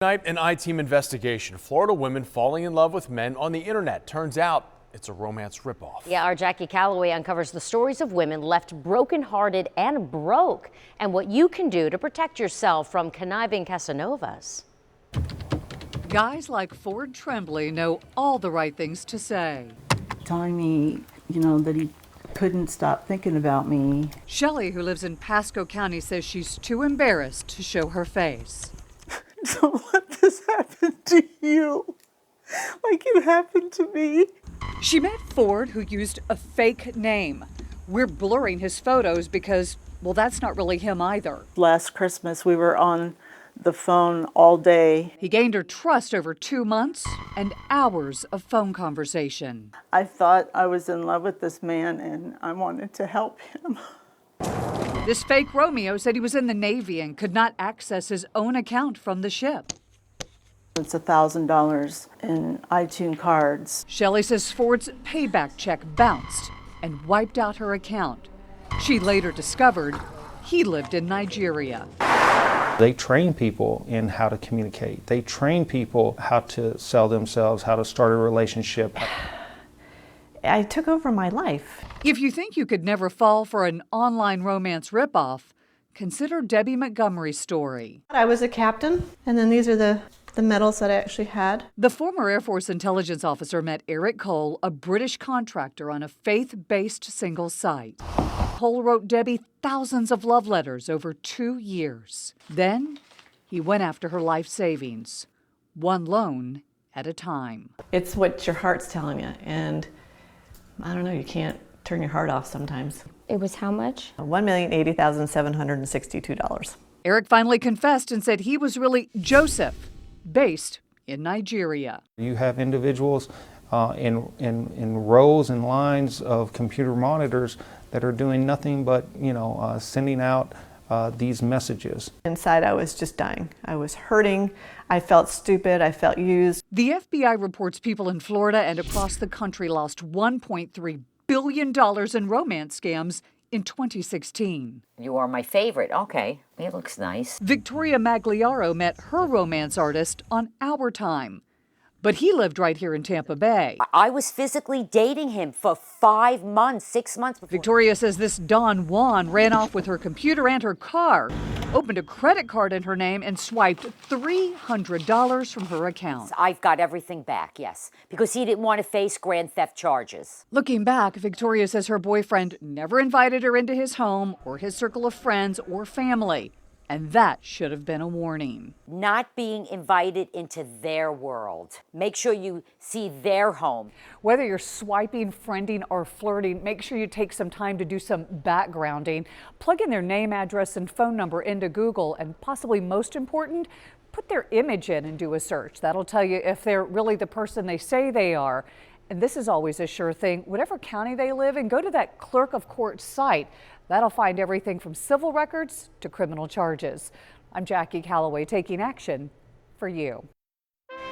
Tonight, an I-Team investigation. Florida women falling in love with men on the internet. Turns out it's a romance ripoff. Yeah, our Jackie Calloway uncovers the stories of women left brokenhearted and broke, and what you can do to protect yourself from conniving Casanovas. Guys like Ford Tremblay know all the right things to say. Telling me, that he couldn't stop thinking about me. Shelley, who lives in Pasco County, says she's too embarrassed to show her face. Don't let this happen to you like it happened to me. She met Ford, who used a fake name. We're blurring his photos because, well, that's not really him either. Last Christmas, we were on the phone all day. He gained her trust over 2 months and hours of phone conversation. I thought I was in love with this man and I wanted to help him. This fake Romeo said he was in the Navy and could not access his own account from the ship. It's $1,000 in iTunes cards. Shelley says Ford's payback check bounced and wiped out her account. She later discovered he lived in Nigeria. They train people in how to communicate. They train people how to sell themselves, how to start a relationship. I took over my life. If you think you could never fall for an online romance ripoff, consider Debbie Montgomery's story. I was a captain, and then these are the medals that I actually had. The former Air Force intelligence officer met Eric Cole, a British contractor, on a faith-based single site. Cole wrote Debbie thousands of love letters over 2 years. Then he went after her life savings, one loan at a time. It's what your heart's telling you, and I don't know, you can't turn your heart off sometimes. It was how much? $1,080,762. Eric finally confessed and said he was really Joseph, based in Nigeria. You have individuals in rows and lines of computer monitors that are doing nothing but, sending out these messages. Inside, I was just dying. I was hurting. I felt stupid. I felt used. The FBI reports people in Florida and across the country lost $1.3 billion in romance scams in 2016. You are my favorite. Okay, it looks nice. Victoria Magliaro met her romance artist on Our Time, but he lived right here in Tampa Bay. I was physically dating him for 5 months, 6 months before. Victoria says this Don Juan ran off with her computer and her car, opened a credit card in her name, and swiped $300 from her account. I've got everything back, yes, because he didn't want to face grand theft charges. Looking back, Victoria says her boyfriend never invited her into his home or his circle of friends or family. And that should have been a warning. Not being invited into their world. Make sure you see their home. Whether you're swiping, friending, or flirting, make sure you take some time to do some backgrounding. Plug in their name, address, and phone number into Google, and possibly most important, put their image in and do a search. That'll tell you if they're really the person they say they are. And this is always a sure thing. Whatever county they live in, go to that clerk of court site. That'll find everything from civil records to criminal charges. I'm Jackie Calloway, taking action for you.